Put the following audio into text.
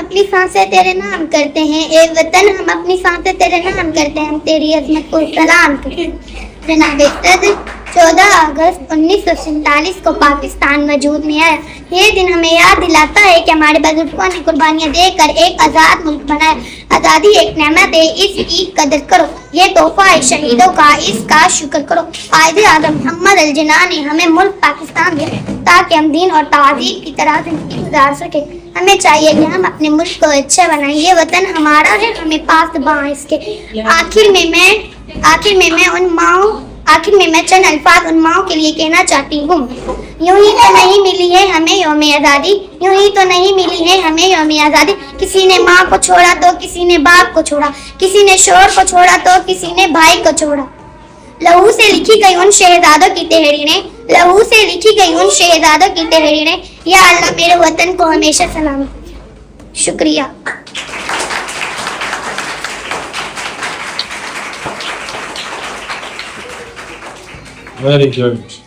اپنی سانسیں تیرے نام کرتے ہیں، اے وطن ہم اپنی سانسیں تیرے نام کرتے ہیں، ہم تیری عظمت کو سلام کرتے ہیں۔ جناب صدر، 14 اگست 1947 کو پاکستان وجود میں آیا۔ یہ دن ہمیں یاد دلاتا ہے کہ ہمارے بزرگوں نے قربانیاں دے کر ایک آزاد ملک بنایا۔ آزادی ایک نعمت ہے، اس کی قدر کرو، یہ تحفہ ہے شہیدوں کا، اس کا شکر کرو۔ قائد اعظم محمد الجناح نے ہمیں ملک پاکستان دیا تاکہ ہم دین اور تہذیب کی طرح زندگی گزار سکیں۔ ہمیں چاہیے کہ ہم اپنے ملک کو اچھا بنائیں، یہ وطن ہمارا ہے، ہمیں پاس باں اس کے۔ آخر میں میں چند الفاظ ان ماؤں کے لیے کہنا چاہتی ہوں۔ یوں ہی تو نہیں ملی ہے ہمیں یوم آزادی، یوں ہی تو نہیں ملی ہے ہمیں یوم آزادی، کسی نے ماں کو چھوڑا تو کسی نے باپ کو چھوڑا، کسی نے شوہر کو چھوڑا تو کسی نے بھائی کو چھوڑا۔ لہو سے لکھی گئی ان شہزادوں کی تحریریں، لہو سے لکھی گئی ان شہزادوں کی تحریریں، یا اللہ میرے وطن کو ہمیشہ سلامت رکھے۔ شکریہ۔ Very good.